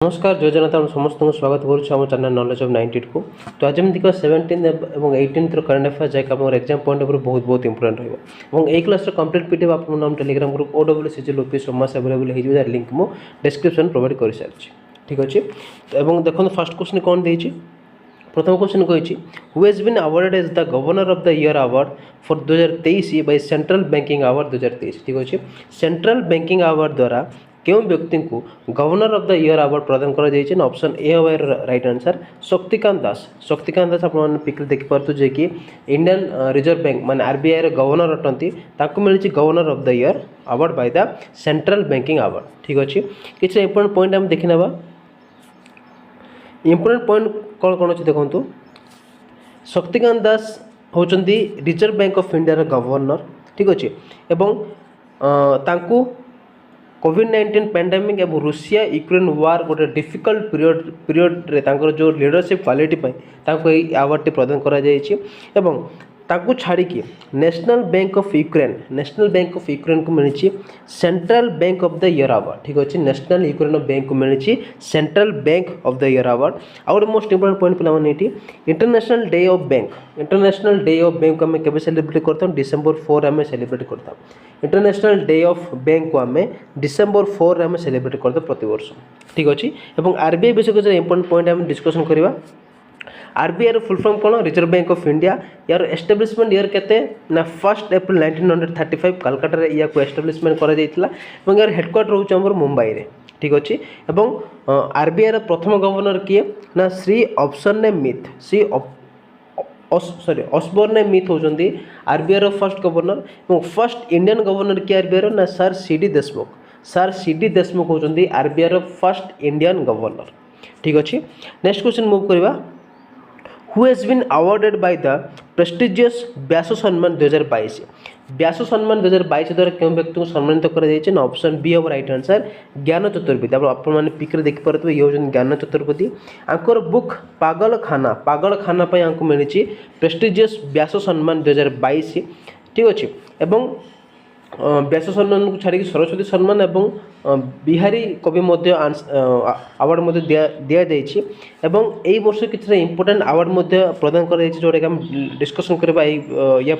नमस्कार जय जगन्नाथ आप समस्त स्वागत करुँ चैनल नॉलेज ऑफ 90 को। तो आज हम देखा 17 और 18 करंट अफेयर जैक एग्जाम पॉइंट ऑफ बहुत बहुत इंपोर्टेंट रही है। क्लास कंप्लीट पीडीएफ आप नाम टेलीग्राम ग्रुप OWCGL समस्त अवेलेबल हो जाए लिंक मु डिस्क्रिप्शन प्रोवाइड कर सारी ठीक अच्छे। देखो फर्स्ट क्वेश्चन कौन देती प्रथम क्वेश्चन कही who has been awarded as the governor of the year award for 2023 by central banking award 2023 ठीक अच्छे। सेंट्रल बैंकिंग अवार्ड द्वारा क्यों व्यक्ति को governor of the year award प्रदान कर ऑप्शन ए हवा राइट आंसर शक्तिकांत दास। शक्तिकांत दास आप पिक देखिपे जे कि इंडियन रिजर्व बैंक मान RBI गवर्नर अटंती मिली governor of the year award by the central banking award ठीक अच्छे। किसी इंपोर्टेंट पॉइंट आम देखी ना इंपोर्टेंट पॉइंट कौन कौन अच्छे देखो शक्तिकांत दास होचंदी Reserve Bank of India governor ठीक अच्छे एवं तांकू कोविड-19 पैंडेमिक और रूसिया यूक्रेन वार गोटे डिफिकल्ट पीरियड रे जो लीडरशिप क्वालिटी अवार्ड टी प्रदान करा जायछि एवं ताकू छाड़ी नेशनल बैंक ऑफ यूक्रेन को मिली central bank of the year award ठीक अच्छे। नेशनल यूक्रेन बैंक को मिली central bank of the year award. आउ मोस्ट इंपोर्टेंट पॉइंट पे इंटरनेशनल डे ऑफ बैंक को आम के सेलिब्रेट करता डिसेंबर 4 आम सेलिब्रेट करता। इंटरनेशनल डे ऑफ बैंक को आम डिसेंबर 4 आम सेलिब्रेट करता प्रति वर्ष ठीक अच्छे। RBI विषय को इंपोर्टेंट पॉइंट आम डिस्कसन करवा। RBI रो फुल फॉर्म कौन रिजर्व बैंक ऑफ इंडिया यार एस्टाब्लिशमेंट ईयर केते ना 1 एप्रिल 1935 कलकत्ता रे या को एस्टाब्लिशमेंट करा जायतिला एवं यार हेडक्वार्टर होउछ हमर मुंबई रे ठीक अछि। एवं RBI रो प्रथम गवर्नर किए ना श्री ऑप्शनने मिथ ऑसबोर्न मिथ होचंदी RBI रो फर्स्ट गवर्नर एवं फर्स्ट इंडियन गवर्नर किए RBI रो ना सर CD देशमुख होचंदी RBI रो फर्स्ट इंडियन गवर्नर ठीक अछि। नेक्स्ट क्वेश्चन मूव करबा who has been awarded by the prestigious Vyas Samman 2022। व्यास सम्मान 2022 द्वारा क्यों व्यक्ति को सम्मानित कर ऑप्शन बी हम राइट आंसर ज्ञान चतुर्वेदी। आप पिक्रे देखिपे ये हूँ ज्ञान चतुर्वेदी आंकर बुक पागल खाना मिली प्रेस्टिजियस व्यास सम्मान 2022 ठीक अच्छे। एवं व्यास सम्मान को छाड़ी सरस्वती सम्मान एवं बिहारी कवि अवार्ड दि जाइए एवं यही वर्ष किसी इंपोर्टेंट अवार्ड प्रदान कर जोटा कि डिस्कसन करवा या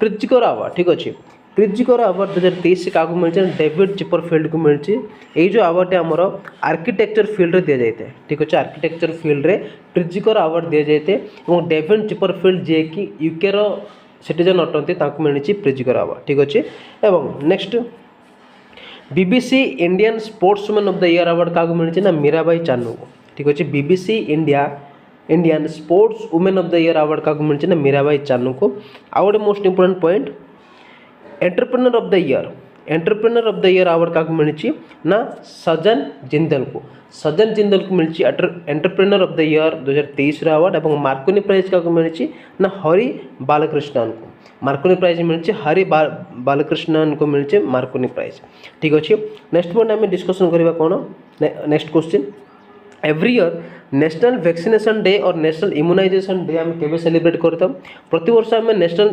प्रिज्कर अवार्ड ठीक अच्छे। प्रिज्कर अवार्ड 2023 क्या मिली डेविड चिपरफील्ड को मिली यही जो अवार्ड आमर आर्किटेक्चर फील्ड दि जाए ठीक अच्छे। आर्किटेक्चर फील्ड रे प्रिज्कर अवार्ड दि जाए और डेविड चिपरफील्ड जे कि यूके सिटीजन अटंती मिली प्रिज्कर अवार्ड ठीक अच्छे। एवं next BBC Indian sportsman of the year award क्या मिली ना मीराबाई चानू को ठीक अच्छे। BBC Indian sports women of the year award क्या मिली ना मीराबाई चानू को। आउ गोटे most important point entrepreneur of the year award क्या मिली ना सजन जिंदल को मिली entrepreneur of the year 2023 award. और मार्कोनी प्राइज क्या मिली ना हरि बालकृष्णन को मार्कोनी प्राइज मिली हरि बालकृष्णन को मिली मार्कोनी प्राइज ठीक अच्छे। नेक्स्ट पॉइंट आम डिस्कसन करवा कौन next question every year national vaccination day और नेशनल इम्यूनाइजेशन डे आम के सेलिब्रेट करता प्रति वर्ष आम नेशनल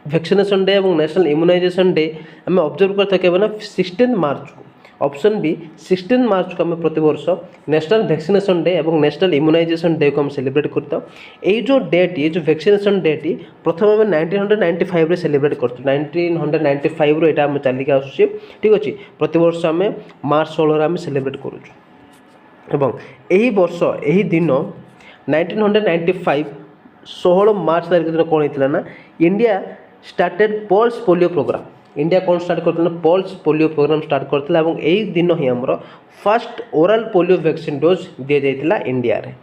वैक्सीनेशन डे और नेशनल इम्यूनाइजेशन डे आम ऑब्जर्व करता के 16 मार्च को। ऑप्शन बी 16 मार्च को आम प्रति वर्ष नेशनल वैक्सीनेशन डे और नेशनल इम्यूनाइजेशन डे को हम सेलिब्रेट करता। यही जो डेट ये जो वैक्सीनेशन डेट प्रथम आम 1995 रे सेलिब्रेट करते 1995 रो एटा आम चलिक आसुचे ठीक अच्छे। प्रति वर्ष आम मार्च 16 आम सेलिब्रेट करूँ एवं यही वर्ष यही दिन 1995 16 मार्च तारीख दिन कौन होता ना India started pulse polio program. India कौन स्टार्ट करता पल्स पोलियो प्रोग्राम स्टार्ट करता और यही दिन ही आमर first oral polio vaccine dose दि जाता इंडिया रे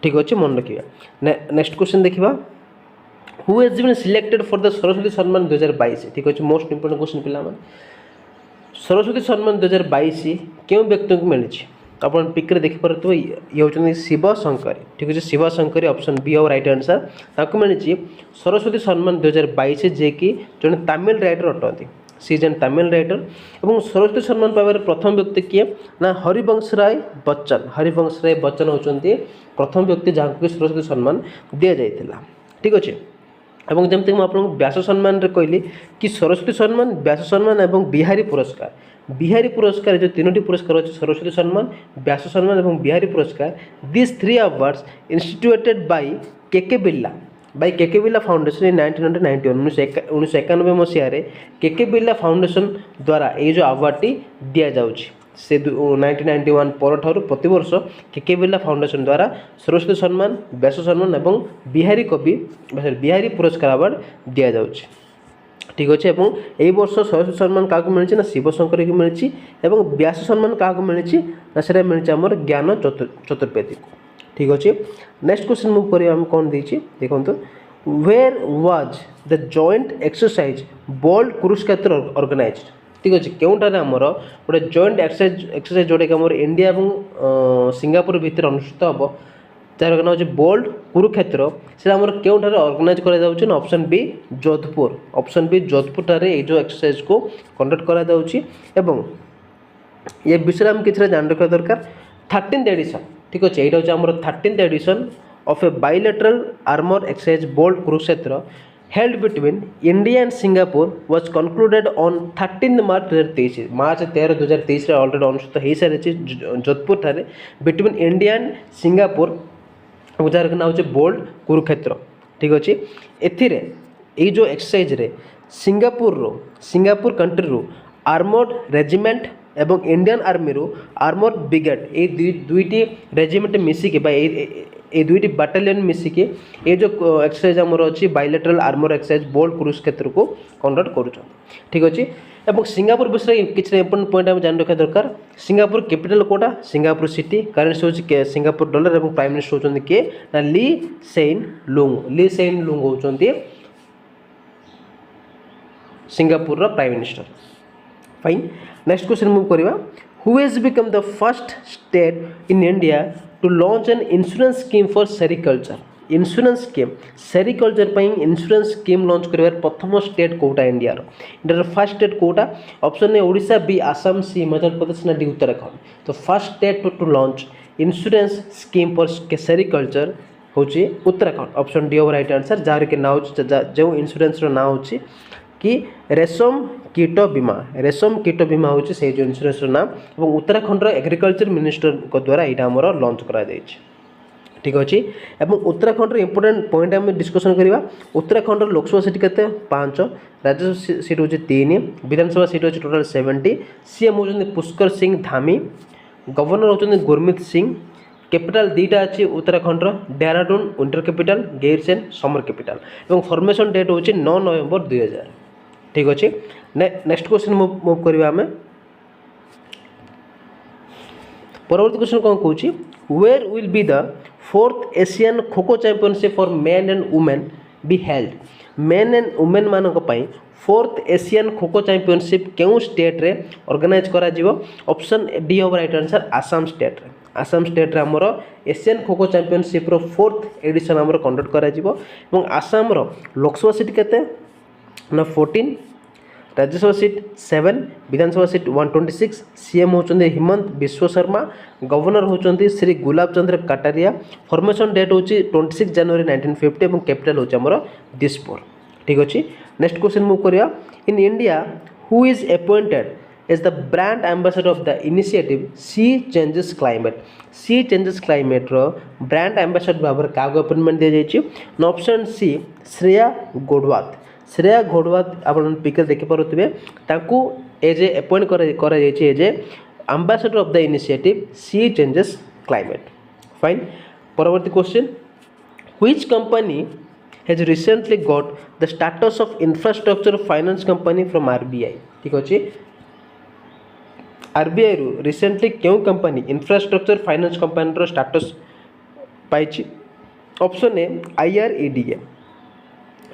ठीक अच्छे मन रखिए। नेक्स्ट क्वेश्चन देखा who has been selected for the Saraswati Samman 2022 ठीक अच्छे। मोस्ट इंपोर्टेंट क्वेश्चन पे सरस्वती सम्मान 2022 क्यों व्यक्ति को मिली आप पिक्रे देखिपे ये हूँ शिव शंकरी ठीक अच्छे। शिव शंकरी ऑप्शन बी हम राइट आंसर मिली सरस्वती सम्मान 2022 जे कि जड़े तमिल राइटर अटंती सी जन तमिल राइटर और सरस्वती सम्मान पाइबार प्रथम व्यक्ति किए ना हरिवंश राय बच्चन होती प्रथम व्यक्ति जहाँ कि सरस्वती सम्मान दि जाता ठीक अच्छे। जमती मुझे आपको व्यास सम्मान कहली कि सरस्वती सम्मान व्यास सम्मान और बिहारी पुरस्कार बिहारी पुरस्कार जो 3टी पुरस्कार अच्छे सरस्वती सम्मान व्यास सम्मान और बिहारी पुरस्कार दिस 3 अवार्ड्स इंस्टीट्यूटेड बाय के बिरला फाउंडेशन इन 1991 1991 मसीह के बिरला फाउंडेशन द्वारा ये जो अवार्डटी दि जाऊँगी से 1991 पर प्रति वर्ष के बिरला फाउंडेशन द्वारा सरस्वती सम्मान व्यास सम्मान और बिहारी पुरस्कार अवार्ड दि जाऊँगी ठीक अच्छे और यही वर्ष सरस्वती सम्मान क्या मिली ना शिवशंकर को मिली और व्यास सम्मान क्या मिली ना से मिली आमर ज्ञान चतुर्वेदी को ठीक अच्छे। नेक्स्ट क्वेश्चन मूव करें आम कौन देती देखो where was the joint exercise bold Kurukshetra organised ठीक अच्छे क्योंटार आमर गोटे जॉइंट एक्सरसाइज जोटा कि आम इंडिया और सिंगापुर भितर अनुष्ठित हम जार ना हो बोल्ड कुरुक्षेत्र से आम क्योंठार ऑर्गेनाइज कर ऑप्शन बी जोधपुर ठारे ये जो एक्सरसाइज को कंडक्ट करा ये विषय में किसी जान रखा दरकार 13th एडिशन ठीक अच्छे यहाँ हूँ आम 13th edition of a bilateral armour exercise bold Kurukshetra held between India and Singapore was concluded on 13 March 2023 मार्च 13 2023 ऑलरेडी अनुष्ठित हो सारी जोधपुर ठारे बिटवीन इंडिया एंड सिंगापुर जार ना हो बोल्ड कुरुक्षेत्र ठीक अच्छे ए जो एक्सरसाइज रे सिंगापुर कंट्री रू आर्मर्ड रेजिमेंट एवं इंडियन आर्मी रू आर्मर्ड ब्रिगेड ये दुईटी रेजिमेंट मिसिकी ये दुईटी बाटालियन मिसिकी ये जो एक्सरसाइज आमर अच्छी bilateral armour exercise bold Kurukshetra को कंडक्ट कर ठीक अच्छे और सिंगापुर विषय किसी इंपोर्टेंट पॉइंट आम जान रखा दरकार सिंगापुर कैपिटल कोटा सिंगापुर सिटी करेन्सी हूँ सिंगापुर डॉलर और प्राइम मिनिस्टर होती किए ना ली सेन लुंग होती Singapore prime minister fine. Next question move करवा who has become the first state in India to launch an insurance scheme for sericulture insurance scheme sericulture insurance scheme launch कर प्रथम state कोटा India first state कोटा option A Odisha B Assam C Himachal Pradesh ना D Uttarakhand तो first state to launch insurance scheme for sericulture हूँ Uttarakhand option D ओवर right answer जार कि ना जो इंश्योरेंस ना हो कि रेशम कीट बीमा हूँ से जो इंश्योरेंस नाम और उत्तराखंड एग्रीकल्चर मिनिस्टर द्वारा यहाँ आमर लॉन्च करा ठीक अच्छे और उत्तराखंड इंपोर्टेंट पॉइंट आम डिस्कसन करवा उत्तराखंड लोकसभा सीट के 5 राज्यसभा सीट हूँ 3 विधानसभा सीट हूँ टोटाल 70 सीएम होती पुष्कर सिंह धामी गवर्नर होती गुरमीत सिंह कैपिटल दुईटा अच्छी Uttarakhand Dehradun winter capital Gairsain summer capital और फॉर्मेशन डेट हूँ 9 नवेम्बर 2000 ठीक अच्छे। नेक्स्ट क्वेश्चन मूव करवा आम परवर्ती क्वेश्चन कौन कहूँ where will be the 4th Asian kho kho championship for men and women be held men and women मानक 4th Asian kho kho championship क्यों स्टेट रे ऑर्गेनाइज करा जीवो ऑप्शन डी ओवर राइट आंसर आसाम स्टेट रे हमर एशियन खो खो चैंपियनशिप रो 4th एडिशन हमर कंडक्ट करा जीवो एवं आसाम रो लोकसभा सीट केते ना 14 राज्यसभा सीट 7 विधानसभा सीट 126 सीएम होचंदी हिमंत विश्व शर्मा गवर्नर होचंदी श्री गुलाब चंद्र कटारिया फॉर्मेशन डेट होची 26 जनवरी 1950 और कैपिटल होची हमर दिसपुर ठीक अच्छे। नेक्स्ट क्वेश्चन मूव करिया in India who is appointed as the brand ambassador of the initiative sea changes climate रो ब्रांड एम्बेसडर भाव क्या अपॉइंटमेंट दि जाइए ना ऑप्शन सी श्रेया घोड़वात आप पिक्चर देखिपे एज ए अपॉइंट कर as a ambassador of the initiative sea changes climate fine. परवर्ती question which company has recently got the status of infrastructure finance company from RBI ठीक अच्छे RBI रु recently क्यों कंपनी infrastructure finance company रो status पाई option A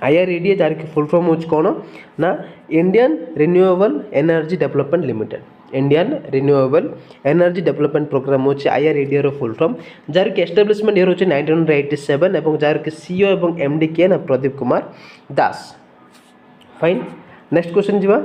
IREDA जार की फुल फॉर्म होच कौन ना Indian renewable energy development limited Indian renewable energy development program होची IREDA रो फुल फॉर्म जार की एस्टाब्लिशमेंट ईयर होची 1987 एवं जार की CEO एवं MD के ना Pradeep Kumar Das fine. Next question जीवा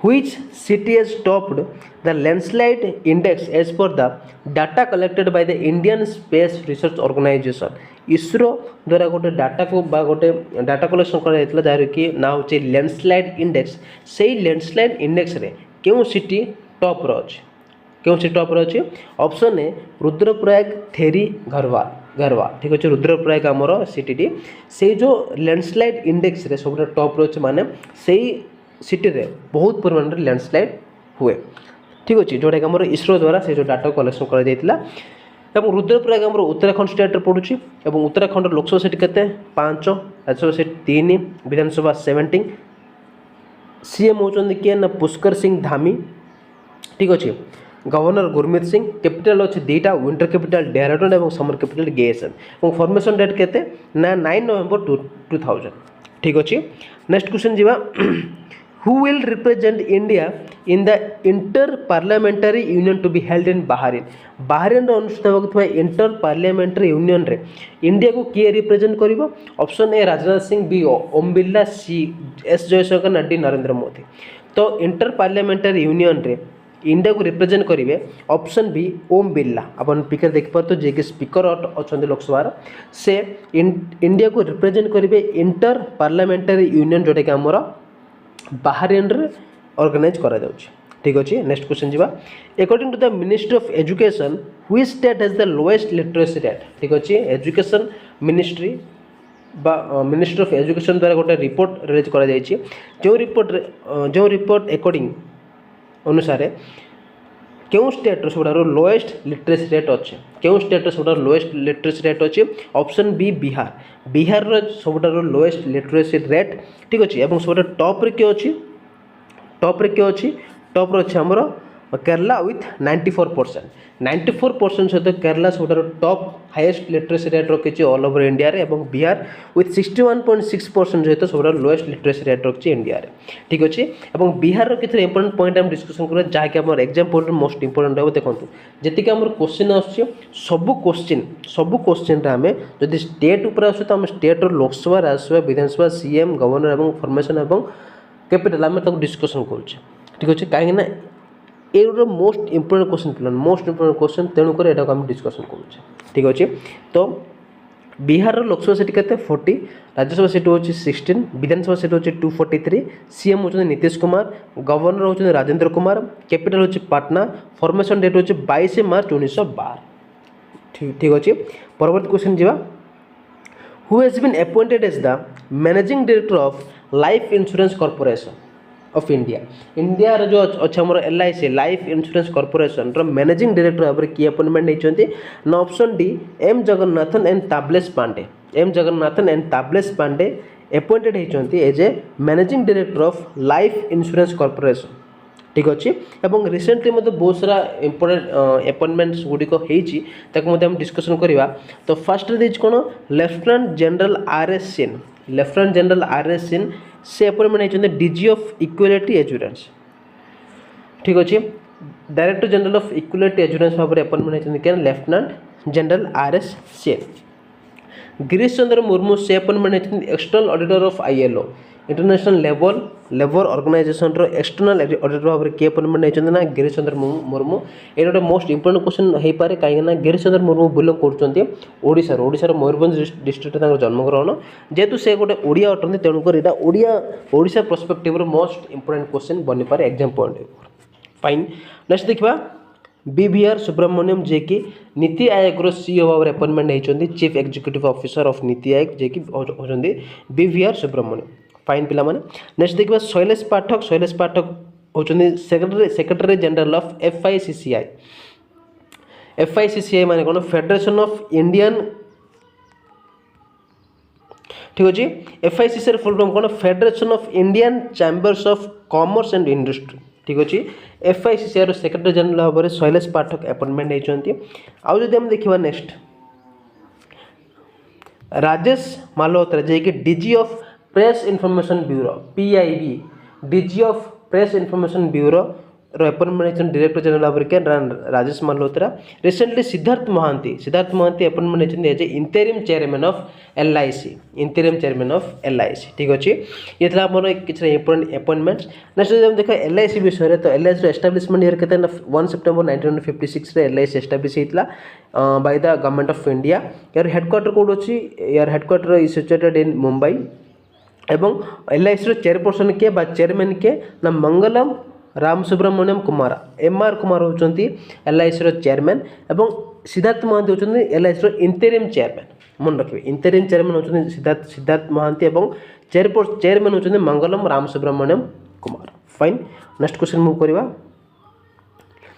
which city has topped the landslide index as per the data collected by the Indian Space Research Organization? ISRO द्वारा गोटे डाटा को बा गोटे डाटा कलेक्शन कर जार कि ना हूँ लैंडस्लाइड इंडेक्स से लैंडस्लाइड इंडेक्स रे क्यों सिटी टॉप रो अछि क्यों सिटी टॉप रो अछि ऑप्शन ए रुद्रप्रयाग थेरी घरवा ठीक अच्छे रुद्रप्रयाग आमर सिटी से जो लैंडस्लाइड इंडेक्स रे सब टॉप रो अछि माने से सिटी रे बहुत परिमाण रे लैंडस्लाइड हुए ठीक अच्छे जोटा कि आम इसरो द्वारा से जो डाटा कलेक्शन कर रुद्रप्रयाग आम उत्तराखंड स्टेट पड़ुछि उत्तराखंड लोकसभा सीट के 5 राज्यसभा सीट 3 विधानसभा 17 सीएम होचंदी किए ना पुष्कर सिंह धामी ठीक अच्छे गवर्नर गुरमीत सिंह कैपिटल अच्छे दुईटा विंटर कैपिटल डेहराडून और समर कैपिटल गेएसएन और फॉर्मेशन डेट केते ना 9 नवेम्बर 2000 ठीक अच्छे नेक्स्ट क्वेश्चन जीवा who will represent India in the inter parliamentary union to be held in Bahrain रे अनुष्ठित होगा इंटर पार्लियामेंटारी यूनियन रे इंडिया को किए रिप्रेजेंट करिवो option A Rajnath Singh B Om Birla C S Jaishankar ना डी नरेंद्र मोदी तो इंटर पार्लियामेंटारी यूनियन रे इंडिया को रिप्रेजेंट करेंगे ऑप्शन बी ओम बिरला अपन स्पीकर देख पाते जे कि स्पीकर अच्छा लोकसभा से इंडिया को रिप्रेजेंट करेंगे इंटर पार्लियामेंटारी यूनियन जोटा कि आमर बाहरेन रे ऑर्गेनाइज करा जाउछि ठीक अछि नेक्स्ट क्वेश्चन जीवा according to the ministry of education which state has the lowest literacy rate ठीक अछि एजुकेशन मिनिस्ट्री बा मिनिस्ट्री ऑफ एजुकेशन द्वारा गोटे रिपोर्ट रिलीज करा जाइछि जो रिपोर्ट अकॉर्डिंग अनुसार क्यों स्टेट सब लोएस्ट लिटरेसी रेट अच्छे क्यों स्टेट सब लोएस्ट लिटरेसी रेट अच्छे ऑप्शन बी बिहार सब लोएस्ट लिटरेसी रेट ठीक अच्छे और सब टॉप रे किए अच्छी टॉप रे किए अच्छी टॉप रे अच्छे आमर केरला विथ 94% सहित केरला सब टॉप हाईएस्ट लिटरेसी रेट रखी ऑल ओवर इंडिया रे और बिहार विथ 61.6% सहित सब लोएस्ट लिटरेसी रेट रखी इंडिया रे ठीक अच्छे और बिहार किसी इंपोर्टेंट पॉइंट आम डिस्कसन करें जहाँकि आम एग्जाम पॉइंट मोस्ट इंपोर्टेंट हो देखो जी आम क्वेश्चन आसबू क्वेश्चन आम जब स्टेट उपर आस तो आम स्टेट लोकसभा राज्यसभा विधानसभा सीएम गवर्नर और फॉर्मेशन और कैपिटल आम डिस्कसन करुचे ठीक अच्छे कहीं ये मोस्ट इंपोर्टेंट क्वेश्चन पिलान मोस्ट इंपोर्टेंट क्वेश्चन तेणुक यहाँ आम डिस्कसन करुचे ठीक अच्छे तो बिहार लोकसभा सीट के 40 राज्यसभा सीट हूँ 16 विधानसभा सीट हूँ 243 सीएम होती नीतीश कुमार गवर्नर होती राजेंद्र कुमार कैपिटल हूँ पटना फॉर्मेशन डेट हूँ 22 मार्च 1912 ठीक अच्छे परवर्ती क्वेश्चन जीवा who has been appointed as the managing director of life insurance corporation of India जो अच्छा आम LIC life insurance corporation managing director भाव में किए अपॉइंटमेंट होती ना option D M Jagannathan and Tablesh Pandey appointed होती as a managing director of life insurance corporation ठीक अच्छे और रिसेंटली मतलब बहुत सारा इंपोर्टेंट अपॉइंटमेंट्स गुड़िक होती डिस्कसन करवा तो फास्ट देज कौन लेफ्टिनेंट जनरल RS सिन से अपॉइंटमेंट होती DG ऑफ इक्वालिटी एजुरेंस ठीक अच्छे director general of quality assurance भाव में अपॉइंटमेंट होती क्या लेफ्टिनेंट जनरल RS सिन गिरीश चंद्र मुर्मू से अपॉइंटमेंट होती external auditor of ILO International Labour Organization external auditor भाव में किए अपॉइंटमेंट होती ना गिरीश चंद्र मुर्मू ये गोटे मोस्ट इंपोर्टेंट क्वेश्चन हो पाए कहीं गिरीश चंद्र मुर्मू बिलोंग कर मयूरभंज डिस्ट्रिक्ट जन्मग्रहण जेहेतु से गोटे ओडिया अटंती तेणुक Odisha perspective most important question बनी पारे एग्जाम पॉइंट फाइन नेक्स्ट देखा BVR सुब्रमण्यम जे कि नीति आयोग CEO भाव में अपॉइंटमेंट होती chief executive officer of NITI Aayog जे कि होती BVR सुब्रमण्यम फाइन पिला माने नेक्स्ट देखा शैलेश पाठक होती सेक्रेटरी जनरल ऑफ FICCI माने कौन फेडरेशन ऑफ इंडियन ठीक अच्छे FICCI फुल फॉर्म कौन federation of Indian chambers of commerce and industry ठीक अच्छे FICCI सेक्रेटरी जनरल भाव में शैलेश पाठक अपॉइंटमेंट होती आउ जदि हम देखा नेक्स्ट राजेश मालहोत्रा जे कि DG of press information bureau PIB DG of press information bureau appointment director general भाव के राजेश मल्होत्रा। रिसेंटली सिद्धार्थ महांती अपॉइंटमेंट होती as a interim chairman of LIC, interim chairman of LIC। ठीक अच्छे, ये था आम किसी इंपोर्टेंट अपॉइंटमेंट्स। नेक्स्ट जब देख LIC विषय तो LIC एस्टाब्लिशमेंट ईयर के 1 सेप्टेम्बर 1956 LIC एस्टाब्लिश होता by the government of India. यार हेडक्वार्टर कौट अच्छी, यार headquarter is situated in Mumbai. एवं LIC चेयरपर्सन किए बा चेयरमैन किए ना मंगलम राम सुब्रमण्यम कुमार MR कुमार होती LIC चेयरमैन। एवं सिद्धार्थ महांती होती LIC इंटरिम चेयरमैन। मन रखिए इंटरिम चेयरमैन होती सिद्धार्थ महांती और चेयरमैन होती Mangalam Ram Subramaniam Kumar. Fine, next question move करवा।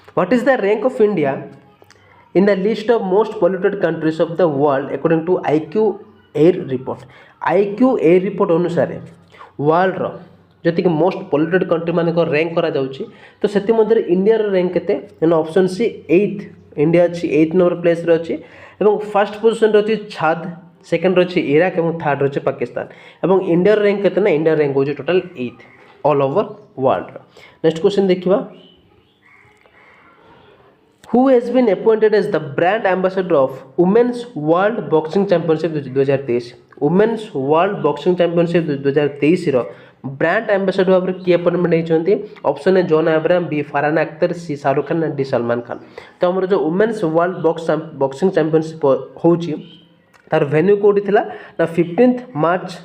What is the rank of India in the list of most polluted countries of the world according to IQ air report. IQ air report अनुसार world रो जति कि most polluted country मान rank करा जाउची तो सेति मध्य इंडिया रो रैंक केते ऑप्शन सी 8th इंडिया अच्छी 8 नंबर प्लेस रे अच्छी एवं फर्स्ट पोजीशन रे अच्छी छाद, सेकंड रे अच्छी इराक एवं थर्ड रे अच्छी पाकिस्तान। एवं इंडिया रैंक केते ना इंडिया रैंक होची total 8th all over world. Next question देखिबा, who has been appointed as the brand ambassador of Women's World Boxing Championship 2023। Women's World Boxing Championship 2023 रो ब्रांड एम्बेसडर भाव किए अपॉइंटमेंट होती। Option A John Abraham, B Farhan Akhtar, C Shahrukh Khan, D Salman Khan. तो आम जो women's world boxing championship होची तार वेन्यू कोडी थिला ना 15 मार्च,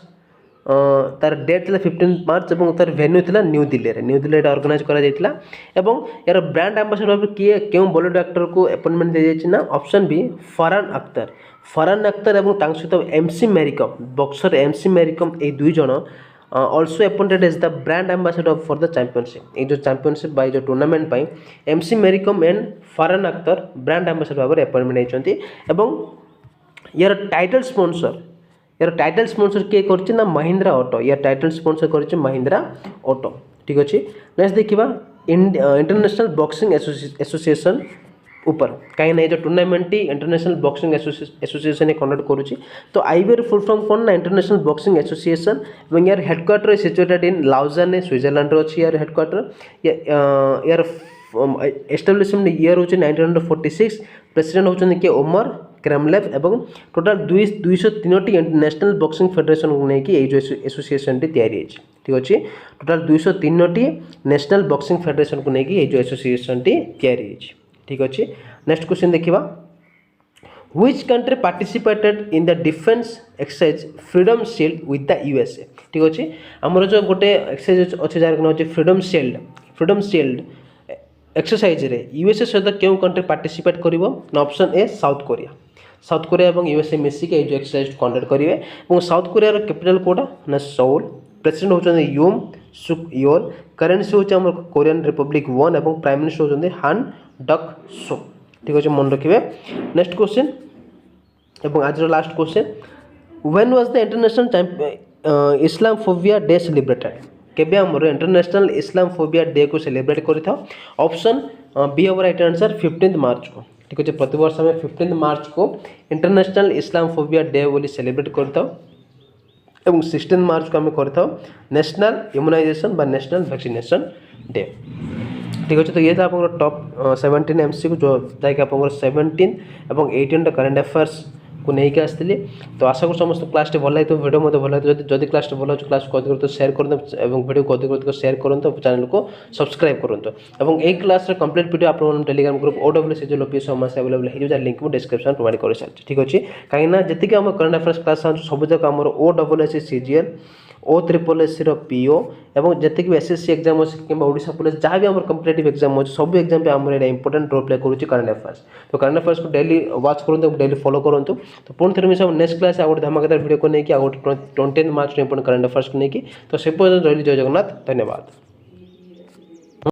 तार डेट थिला 15 मार्च और तार वेन्यू थिला न्यू दिल्ली रे ऑर्गेनाइज करा जायतिला। एवं यार ब्रांड एम्बेसडर भाव किए क्यों बॉलीवुड एक्टर को अपॉइंटमेंट दे जायछि ना ऑप्शन बी फरहान अख्तर एवं तांक सहित MC Mary Kom, boxer MC Mary Kom ए दुई जण also appointed as the brand ambassador for the championship। ये जो चैंपियनशिप बाय जो tournament pi MC Mary Kom and Farhan Akhtar brand ambassador भाव में अपॉइंटमेंट होती। एवं यार टाइटल स्पॉन्सर किए करछि ना महिंद्रा ऑटो, यार टाइटल स्पॉन्सर करछि महिंद्रा ऑटो। ठीक अच्छे, नेक्स्ट देखिबा इंटरनेशनल बॉक्सिंग एसोसिएशन ऊपर कहीं जो tournament international boxing association conduct करुच्ची। तो IBR फुल फॉर्म कौन ना इंटरनेशनल बॉक्सिंग एसोसिएशन। और यार हेडक्वार्टर सिचुएटेड इन लाउजान स्विट्जरलैंड अच्छी यार हेडक्वार्टर। यार एस्टाब्लिशमेंट ईयर हूँ 1946। प्रेसिडेंट होती किए ओमर क्रेमलेव। एवं टोटाल 203टी नेशनल बॉक्सिंग फेडरेशन को लेकिन जो एसोसिएशन तैयारी। ठीक अच्छे, टोटाल 203टी नेशनल बॉक्सिंग फेडरेशन को लेकिन जो एसोसिएशन तैयारी। ठीक अच्छे, नेक्स्ट क्वेश्चन देखिबा, which country participated in the defence exercise freedom shield with the USA। ठीक अच्छे, आमर जो गोटे एक्सरसाइज अच्छे जार फ्रीडम शील्ड एक्सरसाइज रे USA सहित क्यों कंट्री पार्टिसिपेट करिवो ना ऑप्शन ए साउथ कोरिया और USA मिसिक जो एक्सरसाइज कंडक्ट करेंगे। और साउथ कोरिया कैपिटल कोटा ना सोल। प्रेसिडेंट होचंदी यूम सुक योल। करेंसी होची हमर कोरियन रिपब्लिक वन और प्राइम मिनिस्टर होचंदी हान डक सो। ठीक अच्छे, मन रखिए। नेक्स्ट क्वेश्चन और आज last question, when was the international Islamophobia day celebrated. केबे हमर इंटरनेशनल इस्लामोफोबिया डे को सेलिब्रेट करिथा। ऑप्शन बी ओवर राइट आंसर 15 मार्च को। ठीक अच्छे, प्रति वर्ष आम 15 मार्च को इंटरनेशनल इस्लामोफोबिया डे बोली सेलिब्रेट करता। 16 मार्च को आम करता नेशनल इम्यूनाइजेशन बा नेशनल वैक्सीनेशन डे। ठीक अच्छे, तो ये था आप टॉप 17 MCQ जो जैक आप 17 और 18 करेन्ट अफेयर्स को लेकिन आसती। तो आशा कर समस्त क्लास भल लगे वीडियो मत भल लगे जब क्लास भल हो क्लास को अधिक शेयर करूँ और वीडियो को अधिक शेयर करूँ चैनल को सब्सक्राइब करूँ। और एक क्लास कंप्लीट वीडियो आप टेलीग्राम ग्रुप OWS समस्त अवेलेबल हो लिंक मुझे डिस्क्रिप्शन प्रोवाइड कर सारी। ठीक अच्छे, कहीं जी आम करेन्ट अफेयर्स क्लास सब जाक आम OSSC CGL OSSC PO और जी भी SSC एग्जाम अच्छे कि ओडिशा पुलिस जहाँ भी आम कम्पिटेटिव एग्जाम अच्छे सब एग्जाम आम इंपोर्टेंट रोल प्ले करुँच करेन्ट अफेयर्स। तो करेन्ट अफेयर्स को डेली वाच करूँ, डेली फॉलो करूँ। तो पुणी थे मिसा नेक्स्ट क्लास आ गए धमाकेदार वीडियो को लेकिन आ गए 20 मार्च इंपोर्टेंट करेन्ट अफेयर्स को लेकिन। तो से पर्यटन रही जय जगन्नाथ, धन्यवाद।